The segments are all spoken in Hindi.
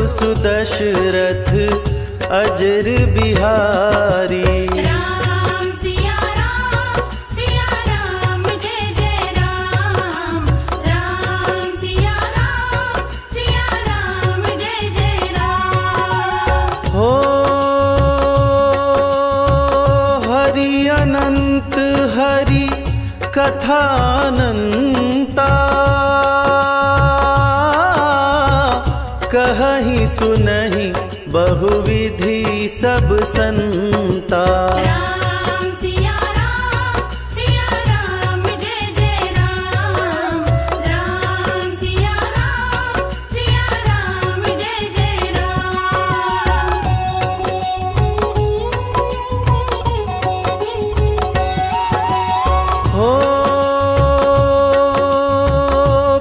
सुदशरथ अजर बिहारी। राम सिया राम जय जय राम। राम सिया राम जय जय राम। हो हरि अनंत हरि कथानंता, कहहि सुनहि बहुविधि सब संता। राम सिया राम जय जय राम। राम सिया राम जय जय राम। हो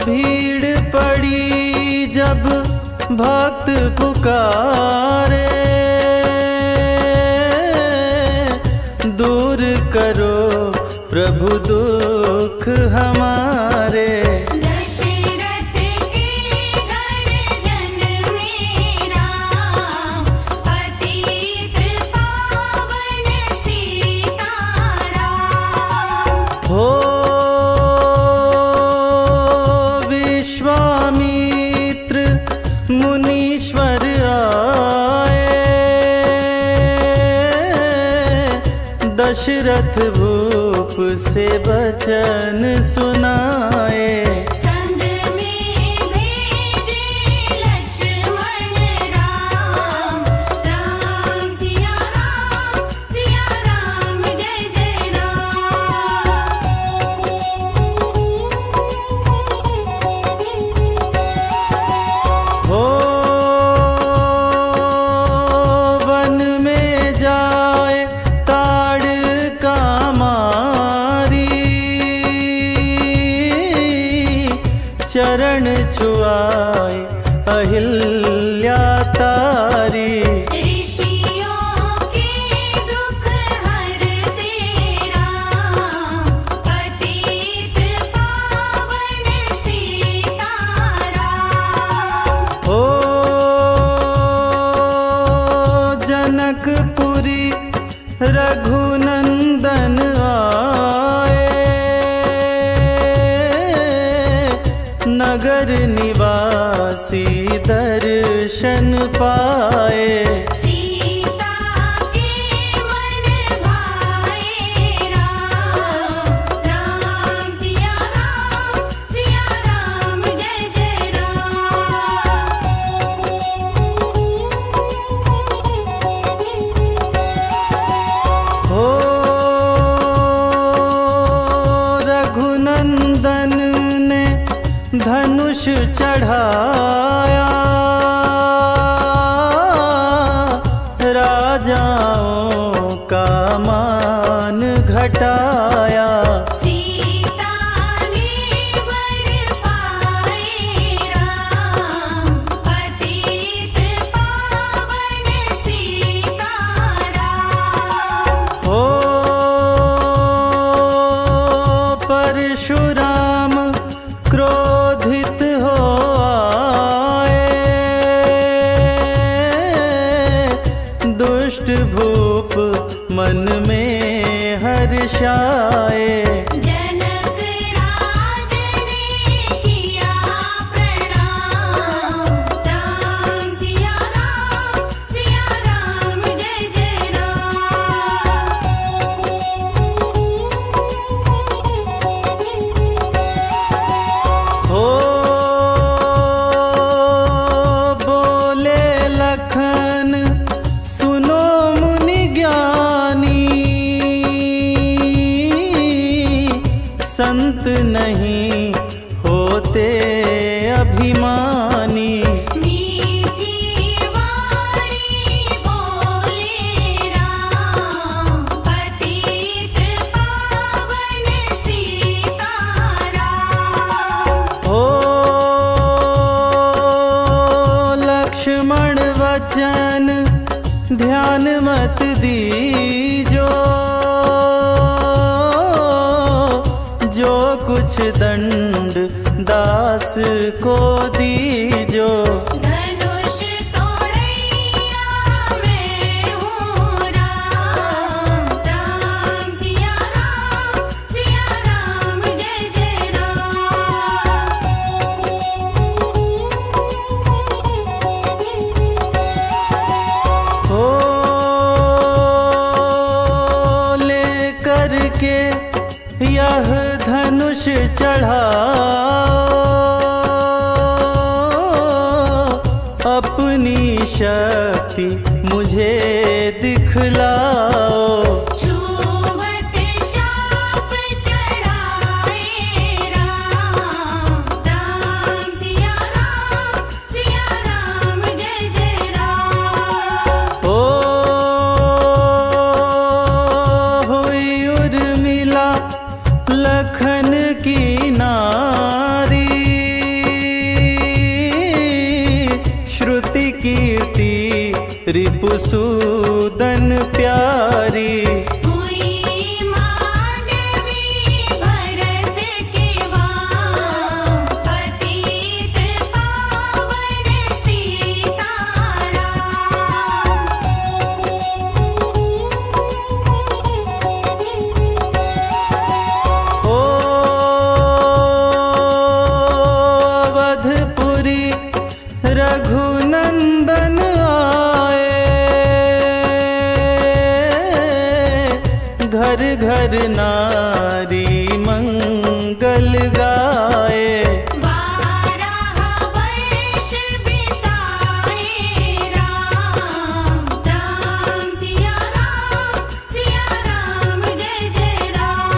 भीड़ पड़ी जब भक्त पुकारे, दूर करो प्रभु दुख हमारे। दशरथ के घर जन्मे राम, पतित पावन सीताराम। हो विश्वामित्र मुनीश्वर आए, दशरथ भूप से वचन सुनाए। संग में भेजे लक्ष्मण राम। राम सिया राम जय जय राम। हो वन में जाए ताड़ का मारी, चरण छुआए अहिल्या तारी। ऋषियों के दुख हरते राम, पतित पावन सीताराम। हो जनकपुरी रघुनंदन आए, नगर निवासी दर्शन पाए। सीता के मन भाए राम। राम सिया राम जय जय राम। हो रघुनंदन ने धनुष चढ़ाया, राजाओं का मान घटाया। सीता ने वर पाए राम, पतित पावन सीताराम। हो परशुराम क्रोधित हो आए, दुष्ट भूप मन में हर्षाए। जनक राज ने किया प्रणाम। राम सिया राम जय जय राम। हो बोले लखन सुनो मुनि ज्ञानी, संत नहीं होते अभिमानी। मीठी वाणी बोले राम, पतित पावन सीताराम। हो लक्ष्मण वचन ध्यान मत दीजो, जो कुछ दंड दास को दीजो। धनुष तो शक्ति मुझे दिखलाओ। छूवत चाप चढ़ाए राम, राम सिया राम जय जय राम। ओ हुई उर्मिला लखन की नारी, श्रुति कीर्ति रिपुसूदन प्यारी। हुई मांडवी भरत के वाम, पतित पावन सीताराम। ओ अवधपुरी रघुनंदन आए, घर घर नारी मंगल गाए। 12 वर्ष बिताए राम, राम सिया राम जय जय राम।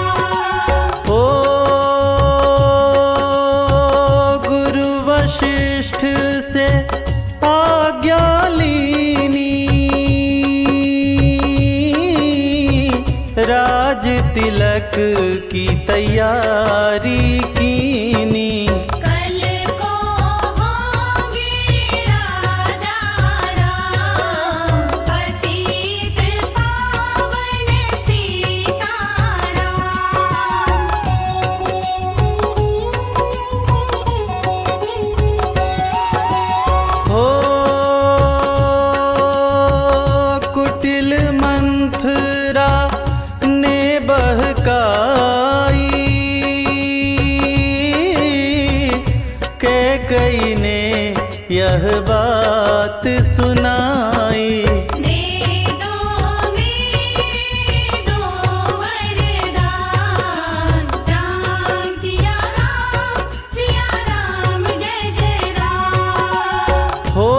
ओ गुरु वशिष्ठ से आज्ञा लीनी, राज तिलक की तैयारी कीनी। कल को होंगे राजा राम, पतित पावन सीताराम। हो कुटिल मंथरा ने बहकाई, कैकई ने यह बात सुनाई। दे दो मेरे दो वरदान, राम सिया राम जय जय राम। हो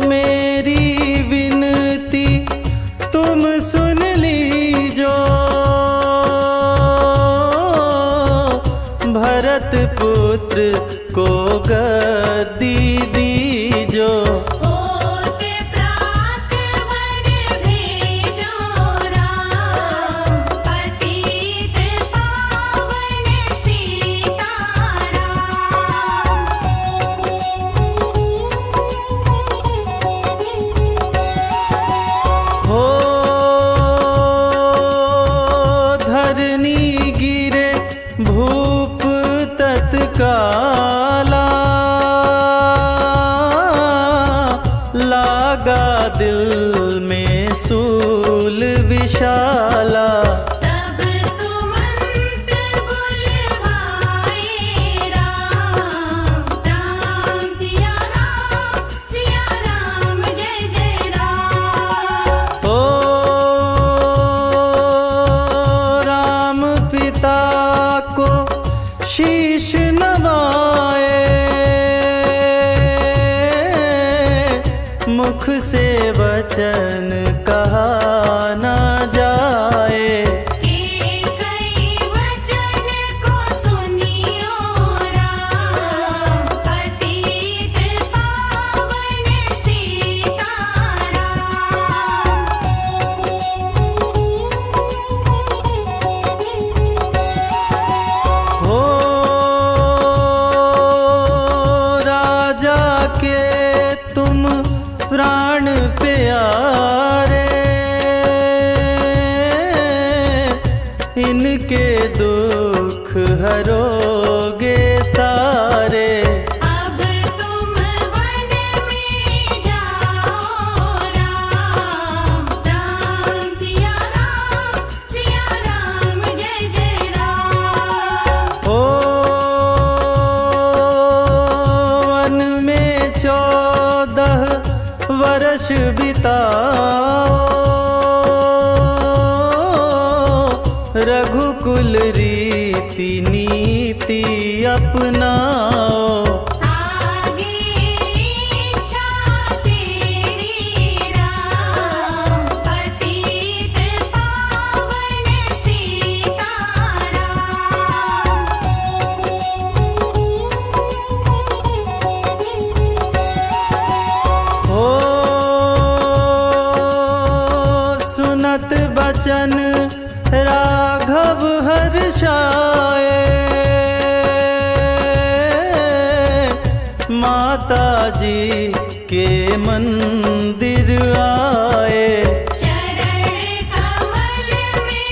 मेरी विनती तुम सुन लीजो, भरत पुत्र को गद्दी दीजो। होत प्रात वन भेजो राम, पतित पावन सीताराम। हो धरनी गिरे भूप तत्काला, लागा दिल में सूल विशाला। तब सुमंत बुलवाए राम, राम सिया राम जय जय राम। ओ राम पिता को शीश नवाए, मुख से वचन कहा न जाए। के कई वचन को सुनियो राम, पतित पावन सीताराम। हो राजा के तुम प्राण प्यारे, इनके दुख हरोगे सारे। अब तुम वन में जाओ राम, राम सिया राम जय जय राम। ओ वन में 14 वर्ष बिताओ, रघुकुल रीति नीति अपनाओ। आगे बचन राघव हर्षाए, माता जी के मंदिर आए। चरण कमल में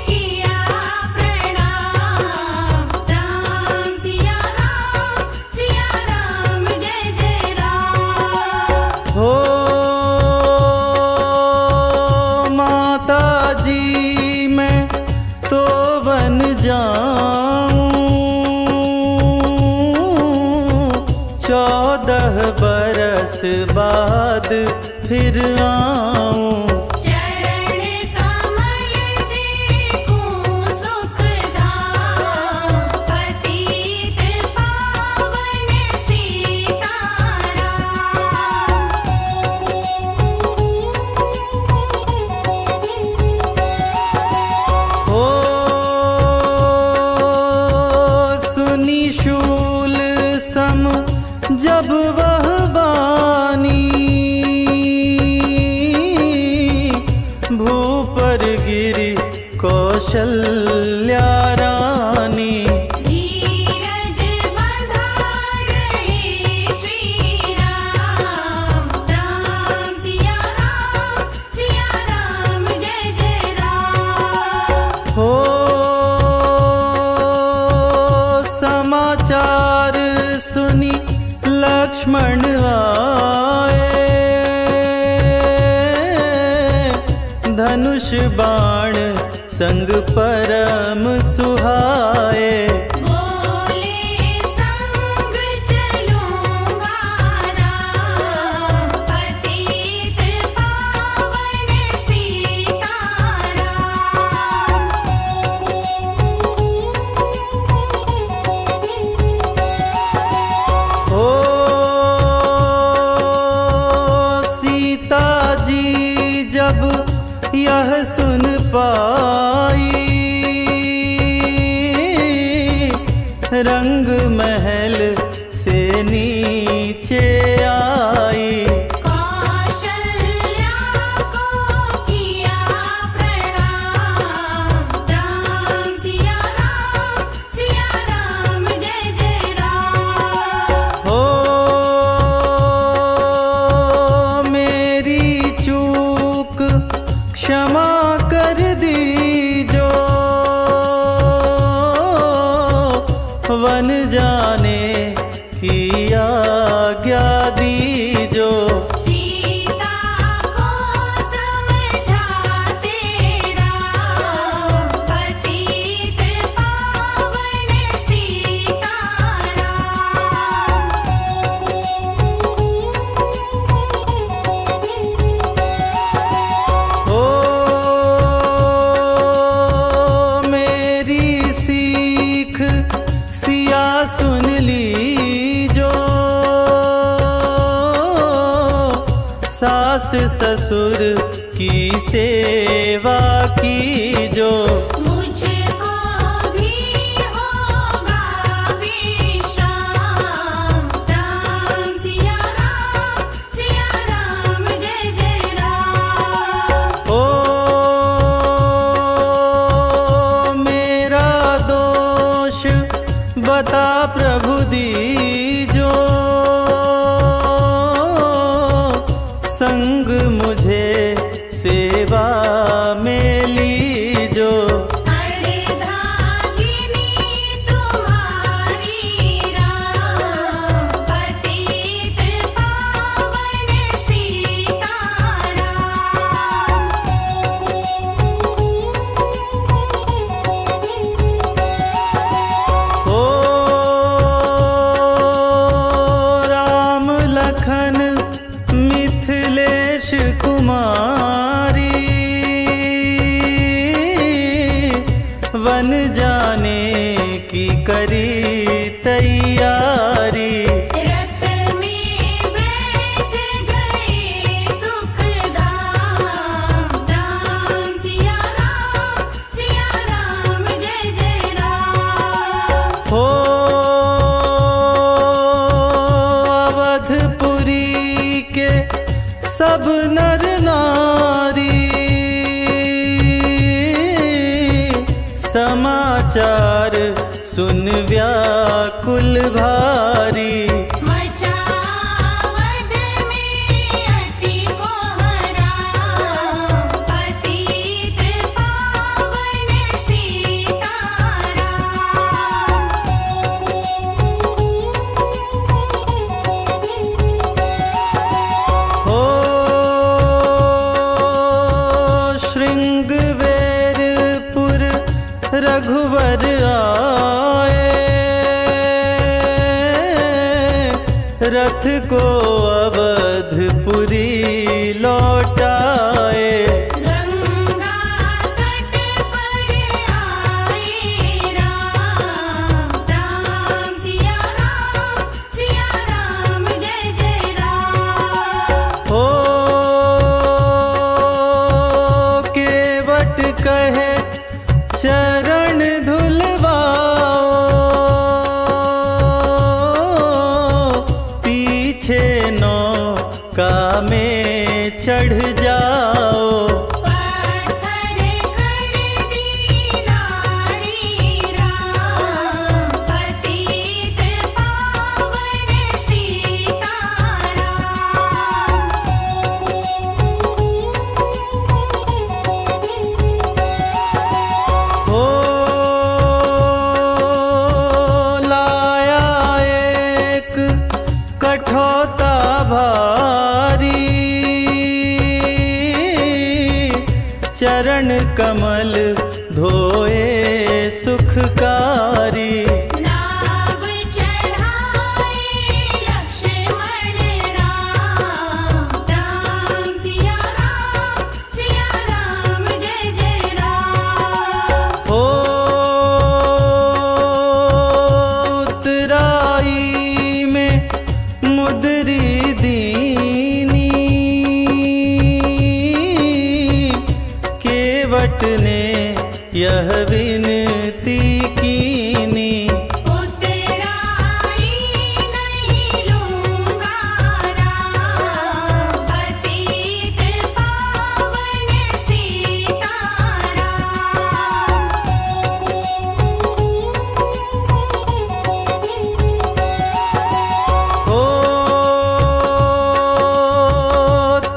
किया प्रणाम, राम सिया राम जय जय राम। हो माता जी मैं तो बन जाऊं, 14 बरस बाद फिर आऊं। चरण कमल देखूं सुखधाम, पतित पावन सीताराम। ओ सुनी शूल सम जब वह बानी, भूपर गिरी कौशल्या रानी। धीरज बंधारे श्री राम, राम सिया राम जय जय राम। हो समाचार सुनी लक्ष्मण आए, धनुष बाण संग परम सुहाए। बोले संग चलूंगा राम, पतित पावन सीताराम। ओ सीता जी जब यह सुन पाई, रंग महल से नीचे आई। कौशल्या को किया प्रणाम, राम सिया राम जय जय राम। हो मेरी चूक क्षमा कर दीजो, वन जाने की आज्ञा दीजो। सीता को समझाते राम, पतित पावन सीताराम। ओ मेरी सीख सिया सुन लीजो, सास ससुर की सेवा कीजो। मुझको भी होगा विश्राम, राम सिया राम जय जय राम। ओ मेरा दोष बता प्रभु दीजो, संग मुझे सेवा में लीजो। अर्धांगिनी तुम्हारी राम, पतित पावन सीताराम। ओ राम लखन मिथिलेश कुमारी, वन जाने की करी तैयारी। रथ में बैठ गए सुखधाम, राम सिया राम जय जय राम। हो अवधपुरी के सब नर नारी, पुकार सुन व्याकुल भारी। मचावद में अति को हरा, पतित पावन सीताराम। हो श्रृंगवेरपुर रघुवर आए, रथ को अवधपुरी लौटाए। गंगा तट पर आए राम, राम सिया राम जय जय राम। हो केवट कहे चरण धुलवाओ, पीछे नौका में चढ़ जाओ। पत्थर खड़ दीनारी राम, पतित पावन सीताराम। हो लाया एक कठौता भारी, चरण कमल धोए सुखकारी। नाव चढ़ाए लक्ष्मण राम, राम सिया राम जय जय राम। हो उतराई में मुदरी दीनी, केवट ने यह विनती कीनी। उतराई नहीं लूँगा राम, पतित पावन सीताराम। हो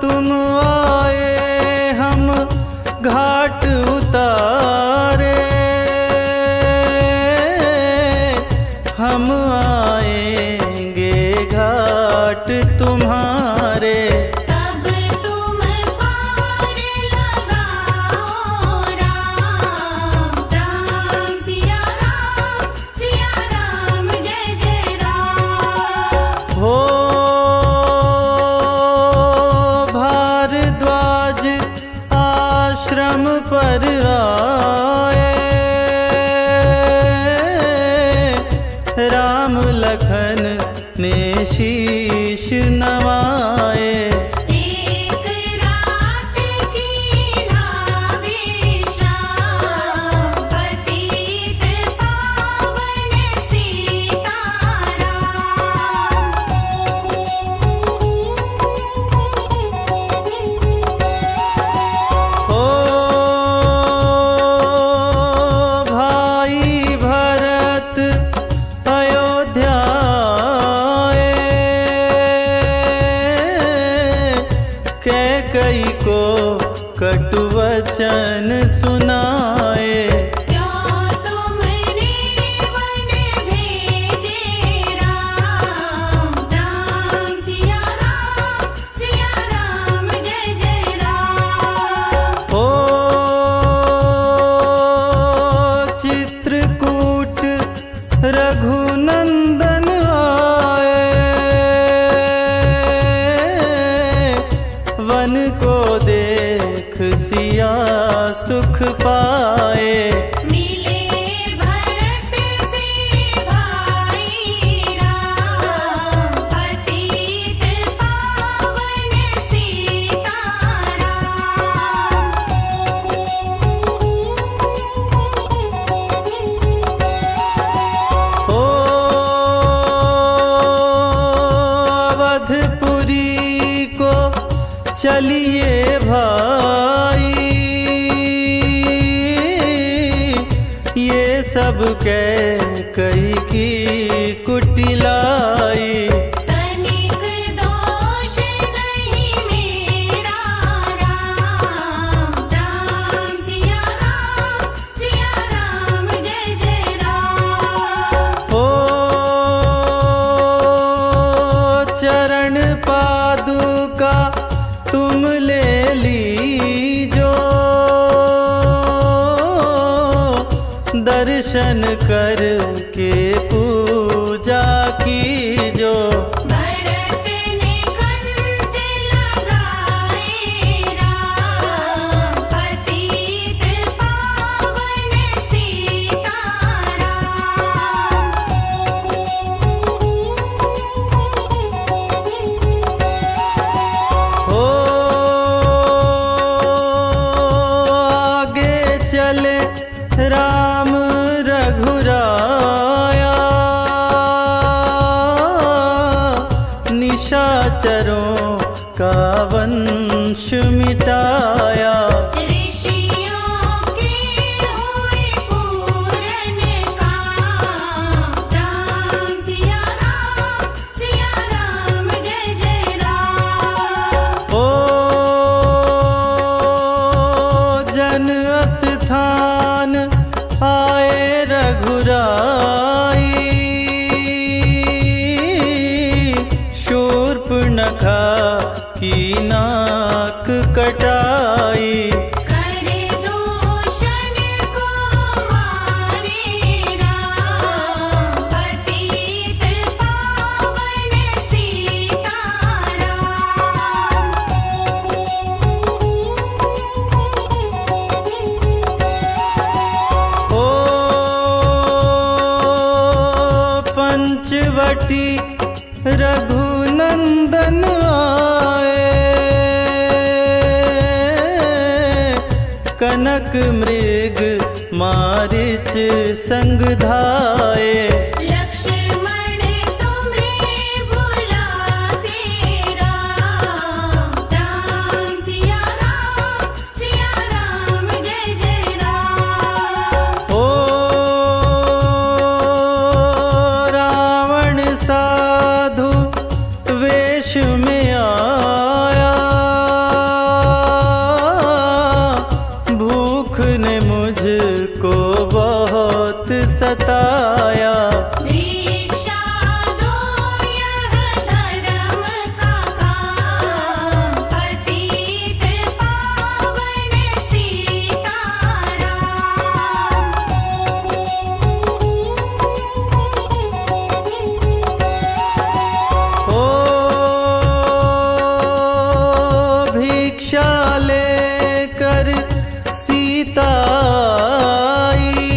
तुम आए हम घाट उतारे, हम आएंगे घाट तुम्हारे। तब तुम पार लगाओ राम, राम सिया राम जय जय राम। हो भारद्वाज आश्रम पर आए, राम लखन ने शीश नवाए। एक रात की नाविश्राम, पतित पावन सीताराम। हो भाई भरत अयोध्या आए, कैकई को कटु वचन सुनाए। क्यों तुमने वन भेजे राम, राम सिया राम जय जय राम। हो चित्रकूट रघुनंदन आए, वन को देख सिया सुख पाए। मिले भरत से भाई राम, पतित पावन सीताराम। हो अवधपुरी को चलिए भाई, ये सब कैकई की कुटिलाई। तनिक दोष नहीं मेरा राम राम सिया राम जय जय राम। ओ चरण पादुका तुम ले लीजो, दर्शन करके पूजा कीजो। भरत ने कंठ लगाए राम, पतित पावन सीताराम। हो आगे चले राम रघुराया, निशाचरों का वंश मिटाया। ऋषियों के हुए पूरन काम, राम सिया राम जय जय राम। ओ जन स्थान आए रघुराई, शूर्पणखा की नाक कटाई। कर दूषण को मारे राम, पतित पावन सीताराम। ओ पंचवटी रघुनंदन आए, कनक मृग मारिच संग धाये। लक्ष्मण तुम्हें बुलाते राम, राम सिया राम जय जय राम। ओ रावण साधु वेश में आया, भूख ने मुझको बहुत सताया। भिक्षा दो यह धर्म का काम, पतित पावन सीताराम। ओ भिक्षा लेकर सीता आई,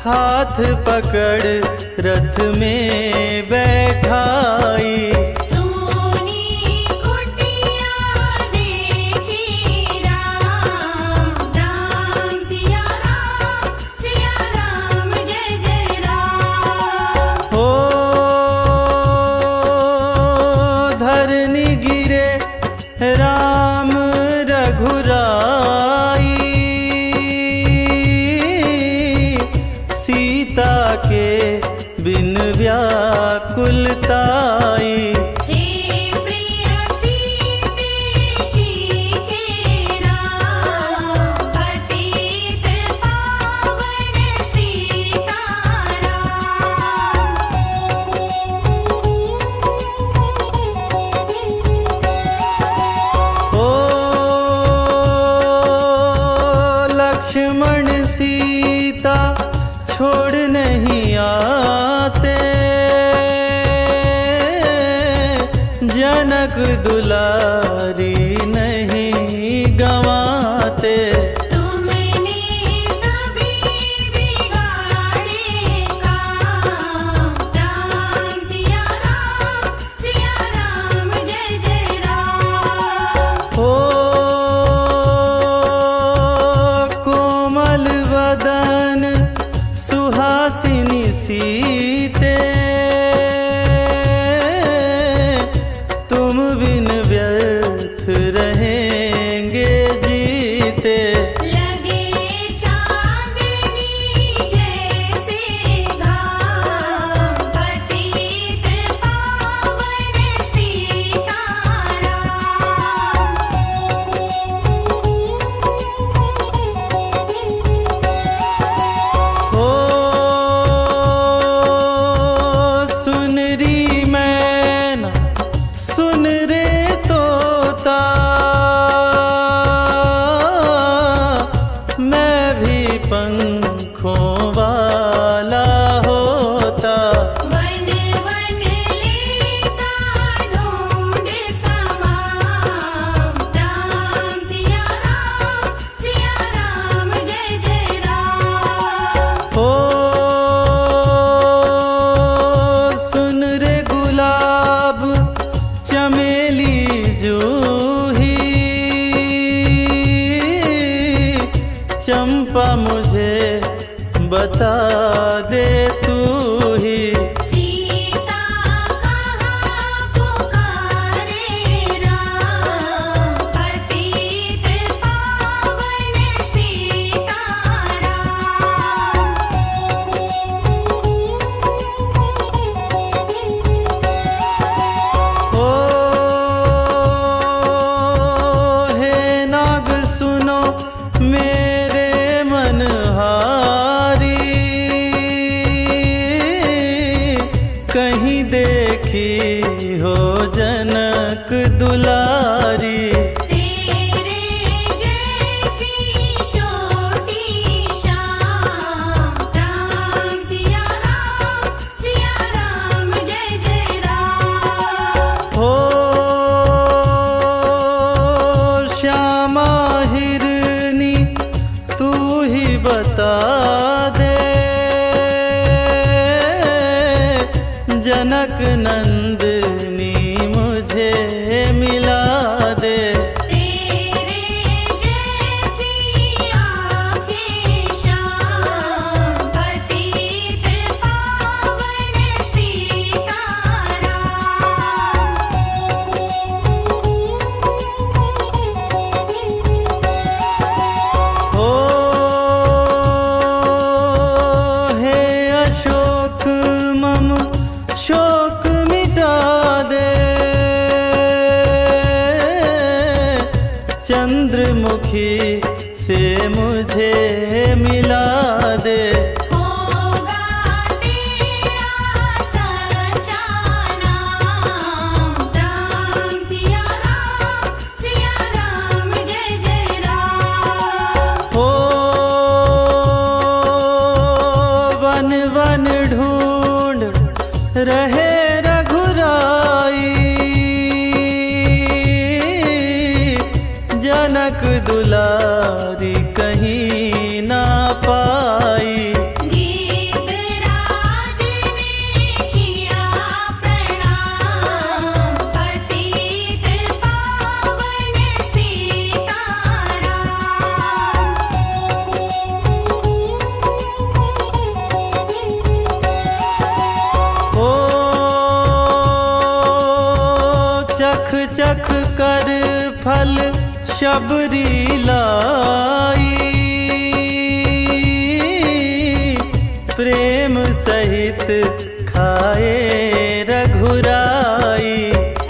हाथ पकड़ रथ में बैठाई। सोनी कुटिया देखी राम, राम सिया राम जय जय राम। हो धरनी गिरे राम रघुराई, सीता के बिन व्याकुलताई। हे प्रिय सीते जी के राम, पतित पावन सीताराम। ओ लक्ष्मण सीता छोड़ नहीं आते, जनक दुलारी नहीं गंवाते। तुमने सभी बिगाड़े काम, राम सिया राम जय जय राम। ओ कोमल वदन सुहासिनी सीते, तुम बिन व्यर्थ रहेंगे जीते। लगे चार सुखों वाला होता। वन वन लेता ढूंढ तमाम, राम सिया राम जय जय राम। ओ सुन रे गुलाब चमेली जूही, चंपा मुझे बता दे तू ही। सीता कहाँ पुकारे राम, पतित पावन सीताराम। ओ हे नाग सुनो मेरे मनहारी, कहीं देखी हो जनक दुलारी। तेरे जैसी चोटी शाम, राम सिया राम जय जय राम। हो श्यामा हिरनी तू ही बता दे, जनक नंदनी मुझे मिला दे। तेरे जैसी आँखें शाम, पतित पावन सीताराम। ओ हे अशोक मम शोक मिटा दे, चंद्रमुखी से मुझे मिला दे। होगा तेरा सच्चा नाम, राम सिया राम जय जय राम। ओ वन वन ढूंढ रहे रघुराई, जनक दुलारी कहीं ना पाई। गीतराज ने किया प्रणाम, पतित पावन सीताराम। ओ चख चख कर फल शबरी लाई, प्रेम सहित खाए रघुराई।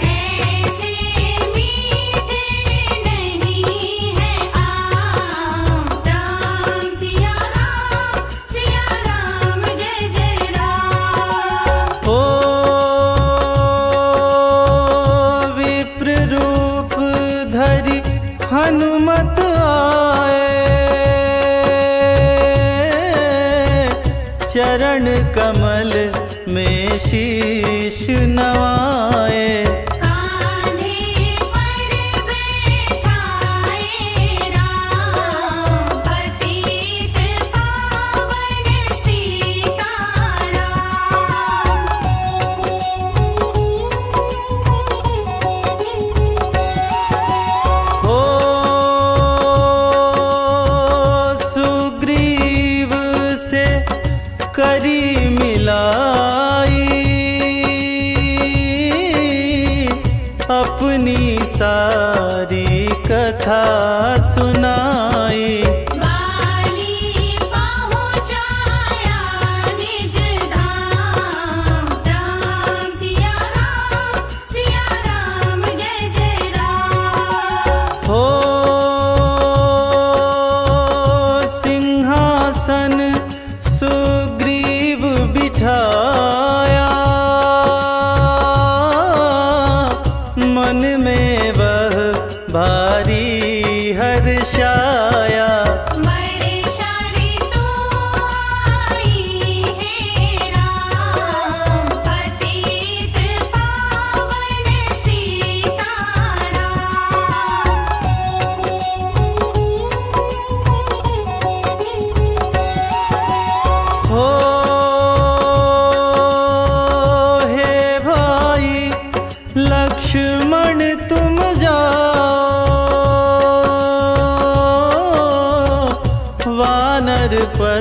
ऐसे मीठे नहीं है आम, राम सिया राम जय जय राम। ओ विप्र रूप धरि हनुमत आए, चरण कमल में शीश नवाए। कान्हे पर बैठाए राम, पतित पावन सीताराम। ओ सुग्रीव से करी मिलाई, अपनी सारी कथा सुनाई। बाली पहुँचाया निज धाम, राम सिया राम जय जय राम। हो सिंहासन सुग्रीव बिठाया, मन में वह भारी हर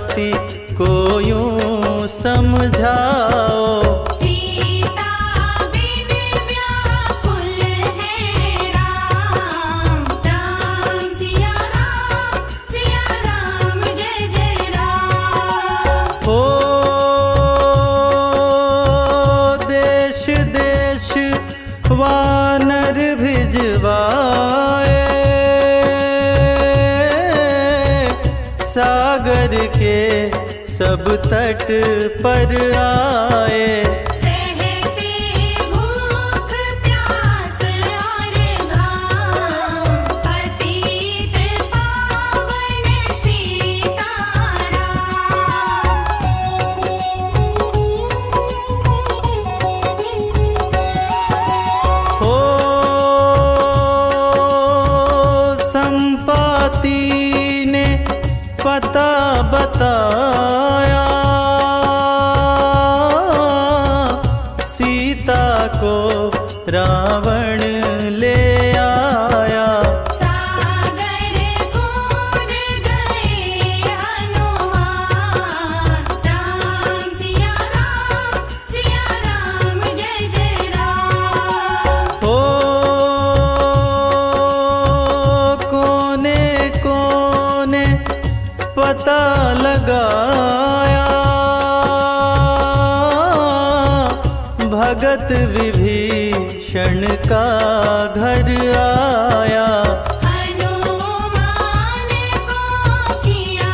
पति को यूं समझाओ। सीता बिन व्याकुल है राम, राम सिया राम जय जय राम। ओ देश देश वानर भिजवाए, सागर के सब तट पर आए। सहते भूख प्यास और घाम, पतित पावन सीताराम। हो संपाति ने पता बताया, सीता को रावण ले आया। सागर कूद गए हनुमान, राम सिया राम जय जय राम। हो कोने कोने पता लगाया, भगत विभीषण का घर आया। हनुमान को किया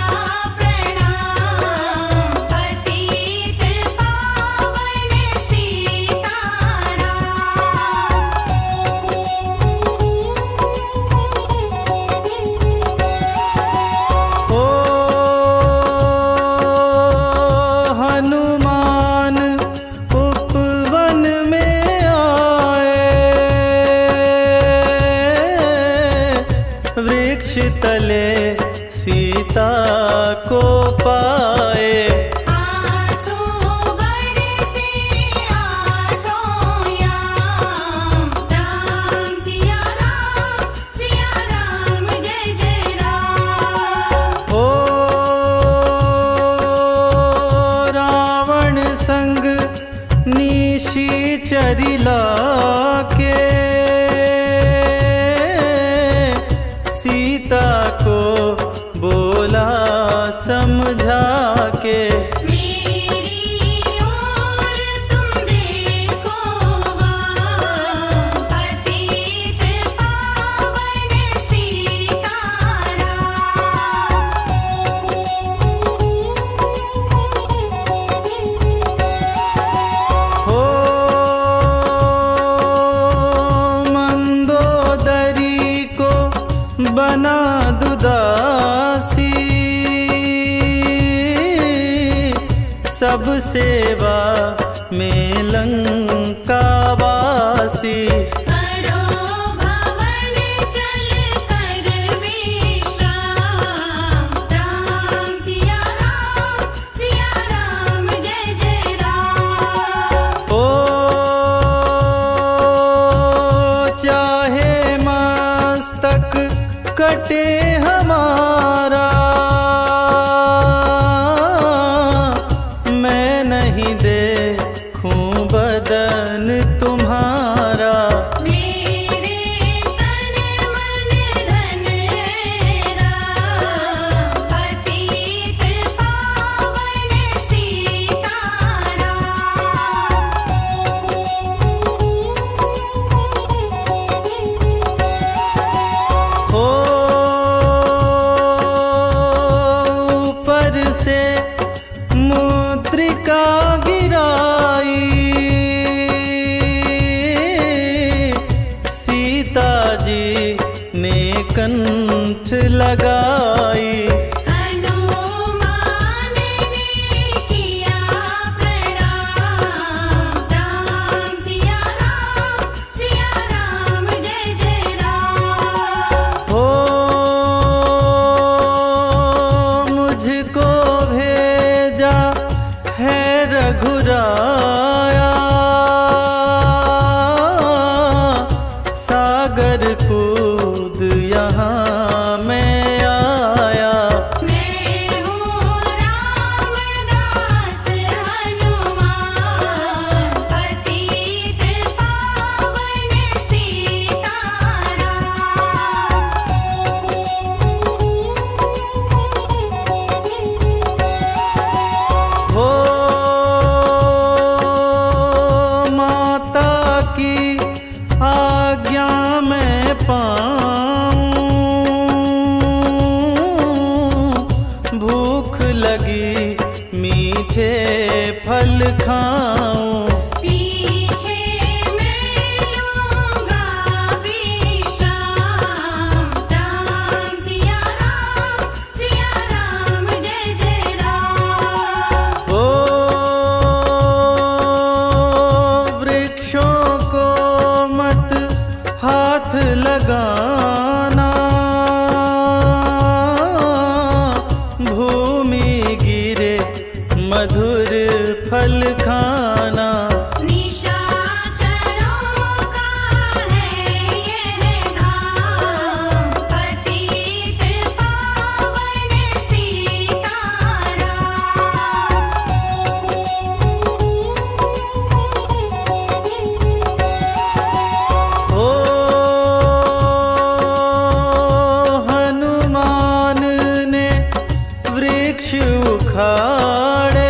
प्रणाम, पतित पावन सीताराम। ओ हनुमान उपवन में आए, वृक्ष तले सीता को पाए। आंसू बरसे आँखों याम, राम सिया राम जय जय राम। ओ रावण संग निशाचरिला के, सीता को बोला समझा के। मेरी ओर तुम देखो वहाँ, पतित पावन सीताराम। हो मंदोदरी को बना दुदासी, सब सेवा में लंकावासी। करो भवन चल कर विश्राम, राम सिया राम जय जय राम। ओ चाहे मस्तक कटे हमारा, मैं नहीं देखूं बदन तुम्हारा। मेरे तन मन धन है राम, पतित पावन सीताराम। हो मीठे फल खाऊं। पीछे मैं लूँगा विश्राम। राम सिया राम जय जय राम। ओ वृक्षों को मत हाथ लगाना, भूमि गिरे मधुर फल खाना। निशाचरों का है यह धाम, पतित पावन सीताराम। ओ हनुमान ने वृक्ष उखाड़े,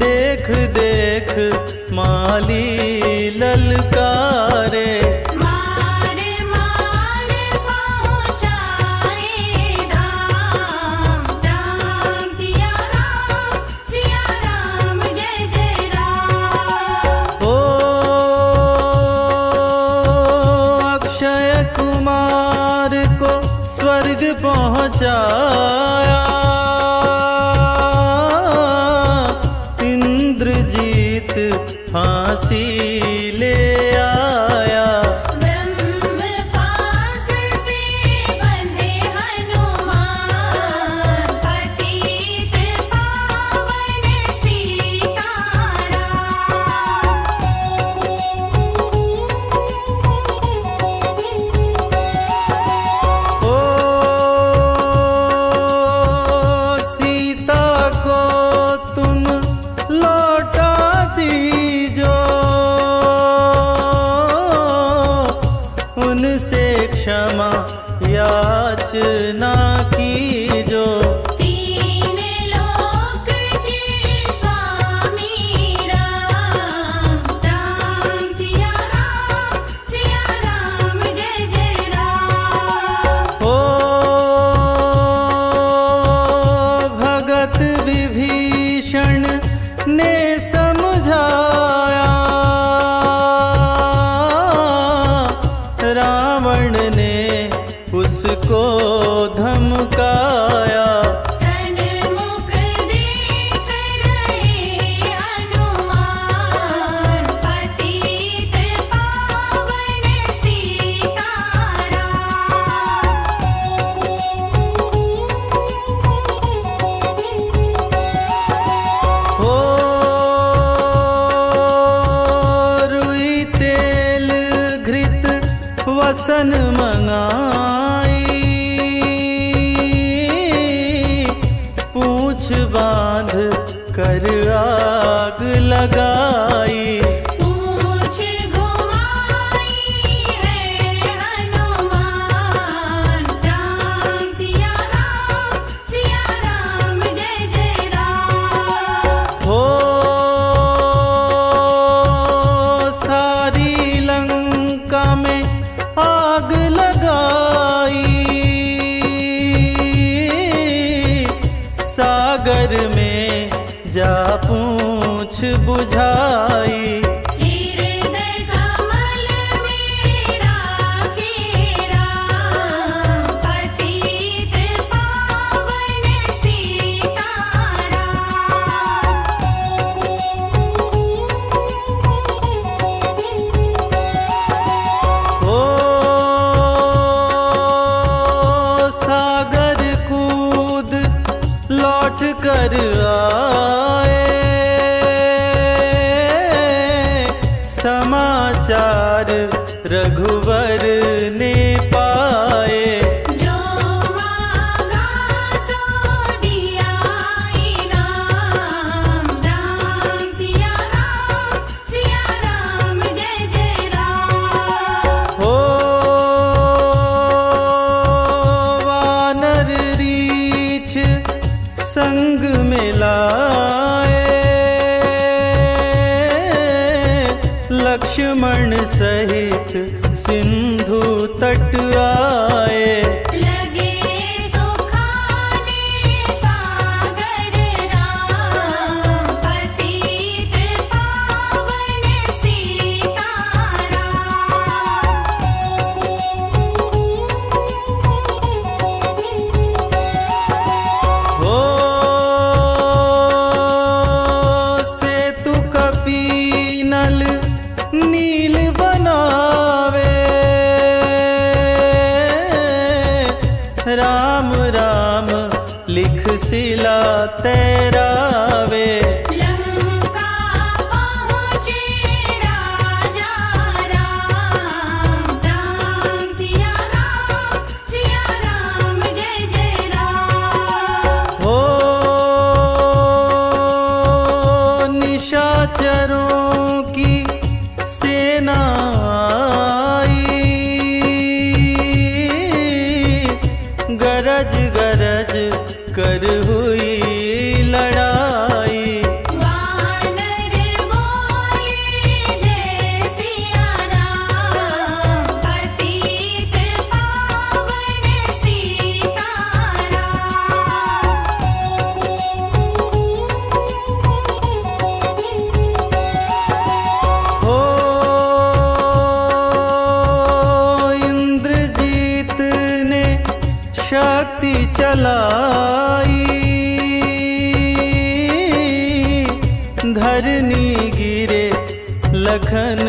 देख देख माली ललकारे। मार मार पहुँचाए धाम। राम सिया राम जय जय राम। ओ अक्षय कुमार को स्वर्ग पहुँचाया, इंद्रजीत फांसी ले आया। ब्रह्म पास से बंधे हनुमान, पतित पावन सीताराम। ओ सीता को तुम लौटा दीजो, उनसे क्षमा याचना कीजो। तीन लोक के स्वामी राम। राम सिया राम जय जय राम। ओ भगत विभीषण ने समझाया, रावण ने उसको धमकाया। सन्मुख देख रहे हनुमान, पतित पावन सीताराम। ओ रुई तेल घृत वसन मंगाई, पूछ बांध कर आग लगाई। पूछ घुमाई है हनुमान। राम सिया राम जय जय राम। हो सारी लंका में आग लगाई, सागर में जा पूछ बुझाई। हृदय कमल में राखे राम, पतित पावन सीताराम। ओ सागर कूद लौट कर आए, समाचार रघुवर ने पाए। जो मांगा सो दिया इनाम। राम सिया राम जय जय राम। हो वानर रीछ संग मिलाए, लक्ष्मण सहित सिंधु तट आए। लगे सुखाने शिला तैरावे। लंका पहुँचे राजा राम, राम सिया राम जय जय राम। हो निशाचरों की सेना आई, गरज गरज कर हुई लड़ाई। वानर बोले जय सिया राम, पतित पावन सीताराम। हो इंद्रजीत ने शक्ति चलाई, धरनी गिरे लखन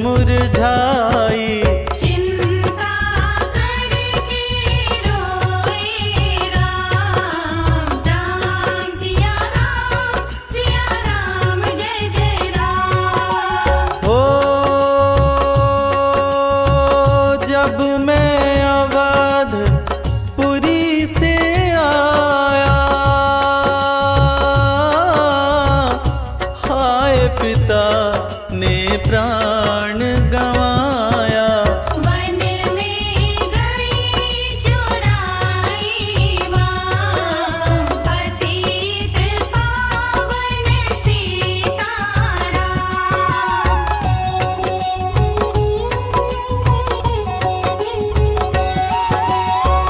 मुरझाई। चिंता करके रोए राम, राम सिया राम जय जय राम। हो जब मैं अवधपुरी से आया, हाय पिता ने प्राण गंवाया। वन में गई चुराई वाम, पतित पावन सीताराम।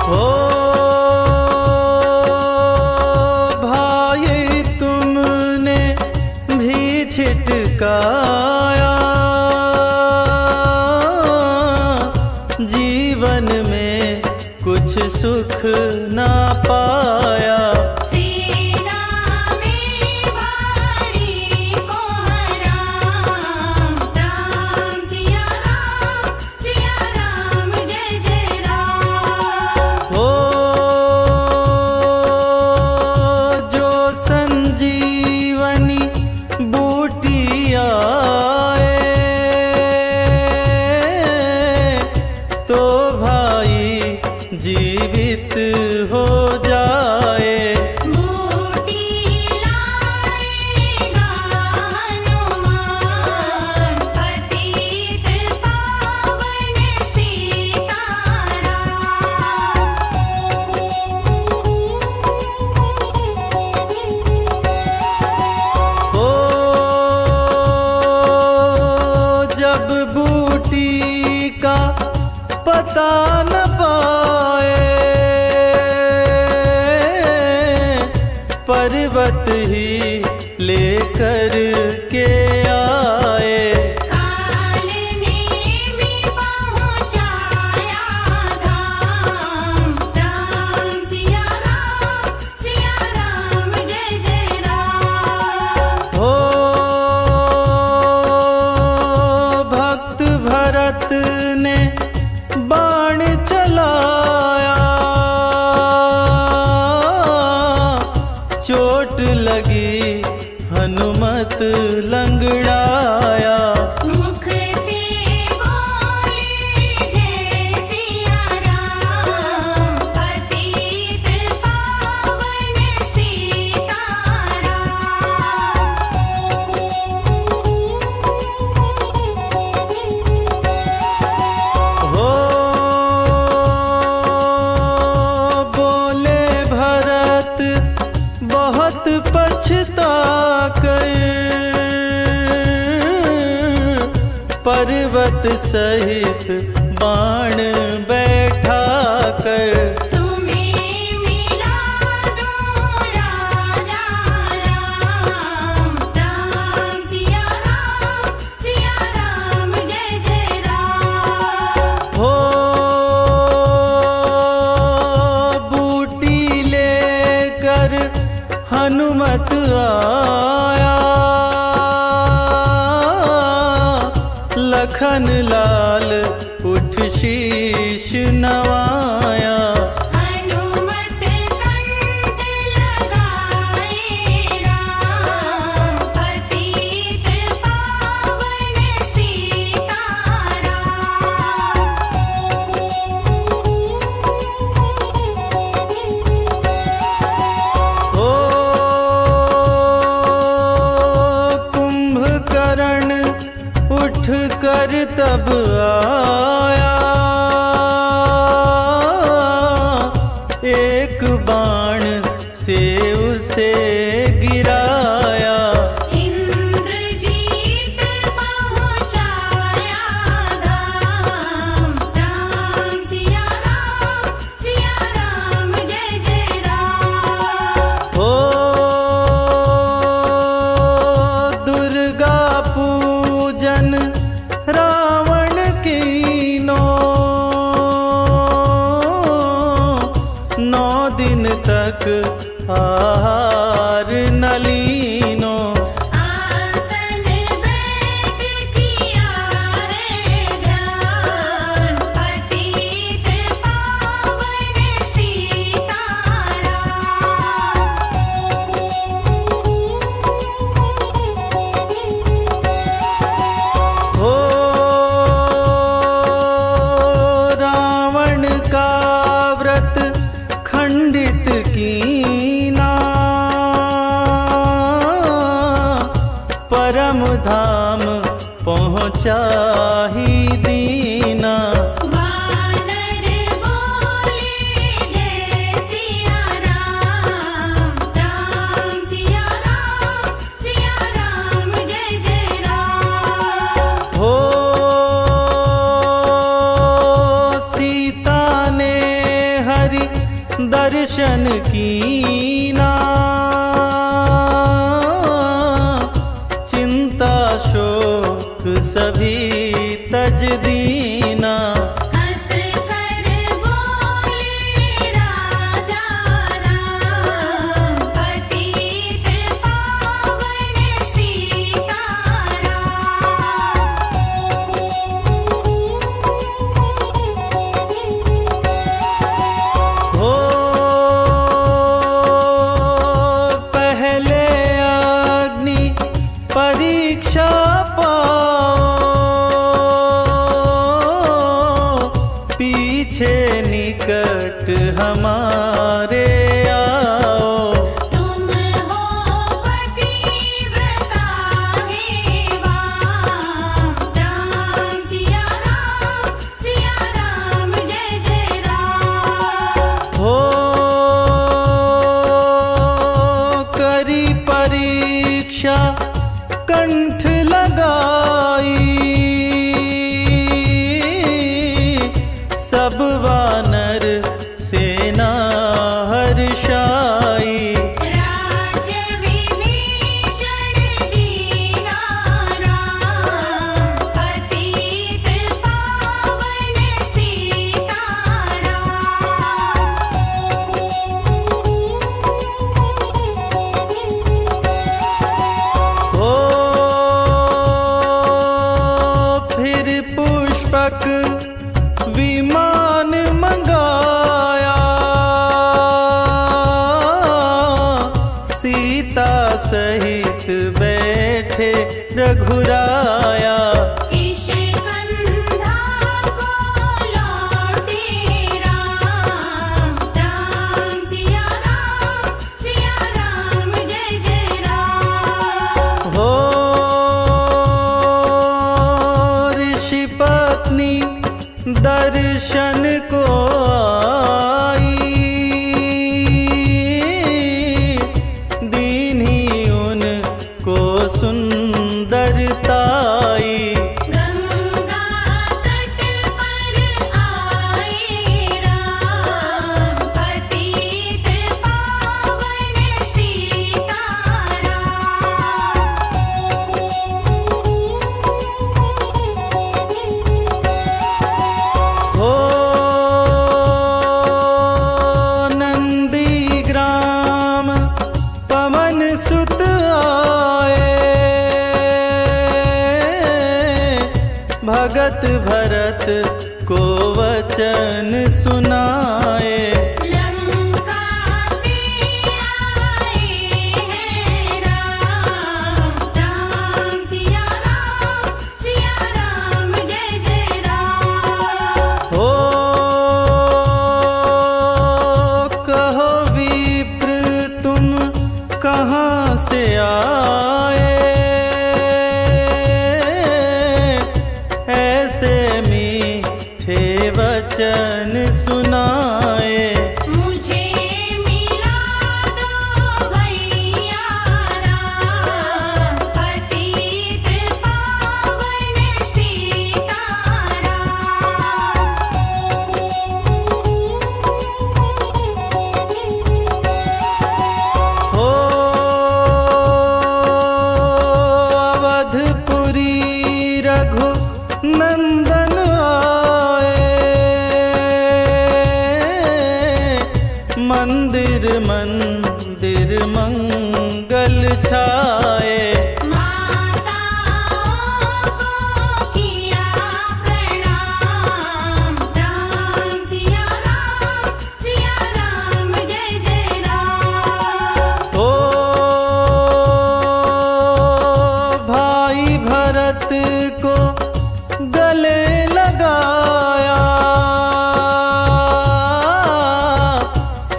हो भाई तुमने भी छिटकाया, जीवन में कुछ सुख ना पाया। सीना में वाणी को हराम, राम सिया राम जय जय राम। हो जो संजीवनी बूटी आए, तो भाई जीवित हो जाए। बूटी लाएगा हनुमान, पतित पावन सीताराम। हो जब बूटी का पता न पाए, पर्वत ही लेकर के आए। काल ने भी पहुँचाया धाम, राम सिया राम जय जय राम। हो भक्त भरत ने बाण चलाया, चोट लगी हनुमत लंगड़ाया। मुख से बोले जय सिया राम, पतित पावन सीताराम। हो बोले भरत बहुत पछता कर, पर्वत सहित बाण बैठा कर। तुम्हें मिला दो राजा राम, राम सिया राम जय जय राम। हो बूटी लेकर हनुमत आया, लखन लाल उठ शीश नवाया। हनुमत कंठ लगा तब आया, एक बाण से उसे गिराया। इंद्रजीत पहुँचाया धाम, राम सिया राम जय जय राम। ओ दुर्गा पूजन रावण कीनो, 9 दिन तक आहार न लीनो। आसन बैठ किया रे ध्यान, पतित पावन सीताराम। ओ रावण का व्रत खंडित कीना, परम धाम पहुँचा ही दीना। वानर बोले जय सिया राम, राम सिया राम जय जय राम। हो सीता ने हरि दर्शन कीना, चिंता शोक सभी तज दीना। हंस कर बोले राजा राम, पतित पावन सीताराम। हो पहले अग्नि परीक्षा पाओ, पीछे निकट हमारे आओ। तुम हो पतिव्रता हे वाम, राम सिया राम जय जय राम। हो करी परीक्षा कंठ लगाई, सब वानर सेना हर्षाई। राज विभीषण दीना राम, पतित पावन सीताराम। हो फिर पुष्पक विमान मंगाया, सीता सहित बैठे रघुराया। किष्किंधा को लौटे राम, राम सिया राम जय जय राम। हो ऋषि पत्नी दर्शन को आई, दीन्ही उनको सुंदरताई। गंगा तट पर आए राम, पतित पावन सीताराम। हो नंदीग्राम पवन सुत आए, भगत भरत को वचन सुनाए। लंका से आए हैं राम, राम सिया राम जय जय राम। हो कहो विप्र तुम कहाँ से आए, मंगल छाए। माताओं को किया प्रणाम, राम सिया राम जय जय राम। ओ भाई भरत को गले लगाया,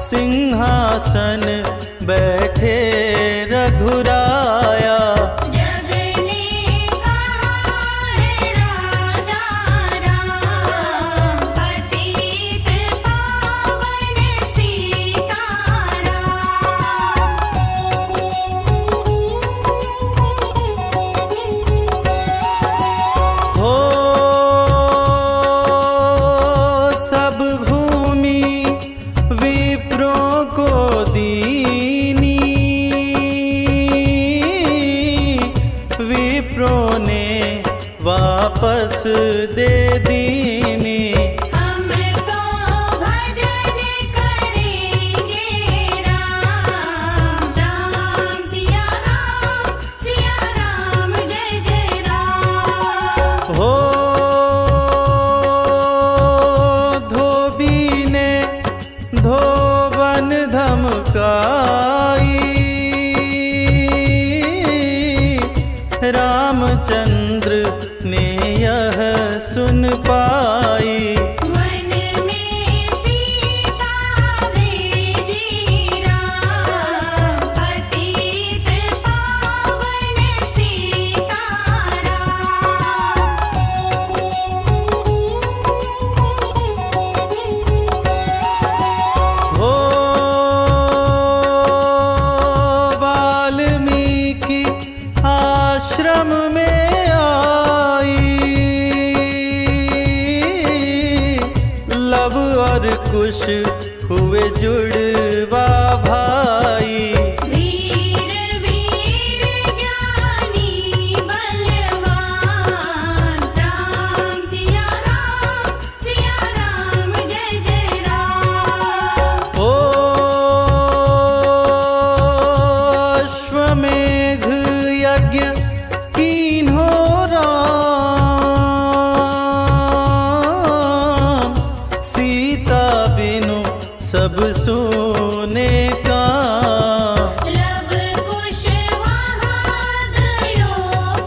सिंहासन बैठे रघुराया। जग ने कहा है राजा राम, पतित पावन सीताराम। हो सब भूमि विप्रों को दीनी, विप्रों ने वापस दे दीनी। हम तो भजन करेंगे राम, राम सिया राम जय जय राम। हो धोबी ने धोबन धमकाई, रामचंद्र ने यह सुन पाई। मन में सीता भेजी राम, पतित पावन सीताराम। हो वाल्मीकि आश्रम में आई, लव और कुश हुए जुड़वा भाई। धीर वीर ज्ञानी बलवान, राम सिया राम जय जय राम। ओ अश्वमेध यज्ञ कीन्हो राम, सीता बिनु सब सोने का। लब कुश वहाँ गयो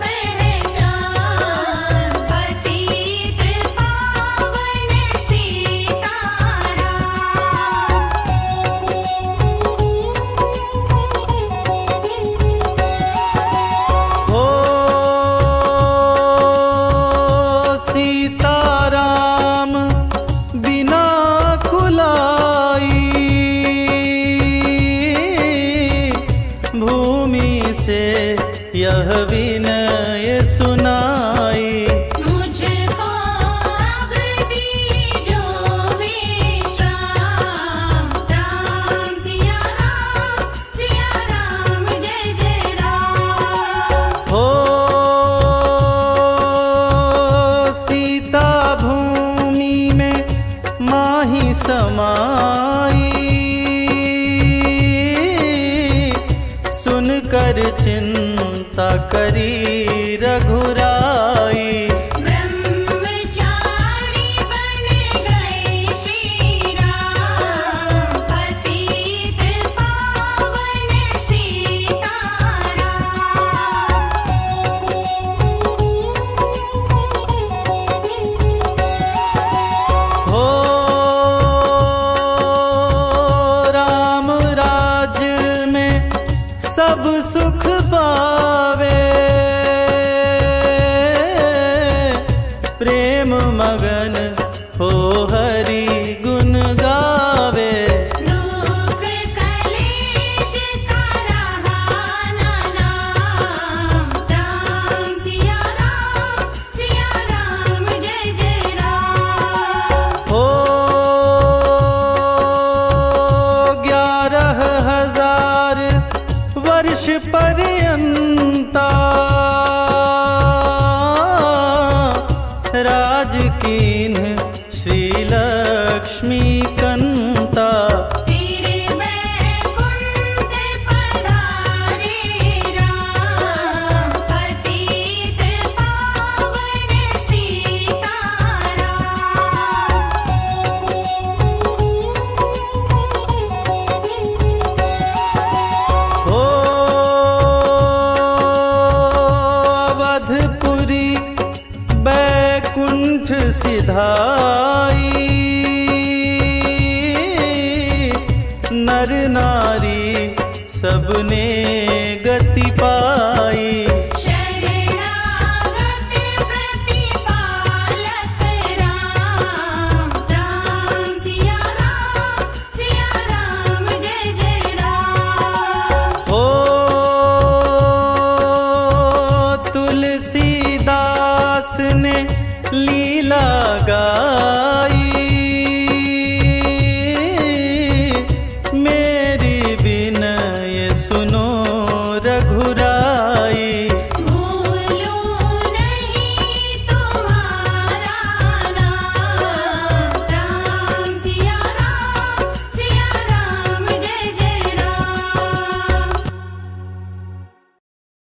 पहचान, पतित पावन सीताराम। हो सीताराम बिना कुलाई, भूमि से यह विनय सुनाई। मुझको अब दीजो विश्राम, राम सिया राम जय जय राम। हो सीता भूमि में माही समाई, सुनकर चिंता करी रघुराई। ब्रह्मचारी बन गए श्री राम, पतित पावन सीताराम। हो राम राज्य में सब सुख पावे, प्रेम मगन हो हरि गुण गावे। दुख कलेश का रहा न नाम, राम सिया राम जय जय राम। हो 11,000 वर्ष पर्यंता, राज कीन्ह श्री लक्ष्मी कंता। तेरे बैकुंठ धाई, नर नारी सबने गति पाई। शरणागत प्रतिपालक राम, राम सिया राम जय जय राम। ओ तुलसीदास ने लीला गा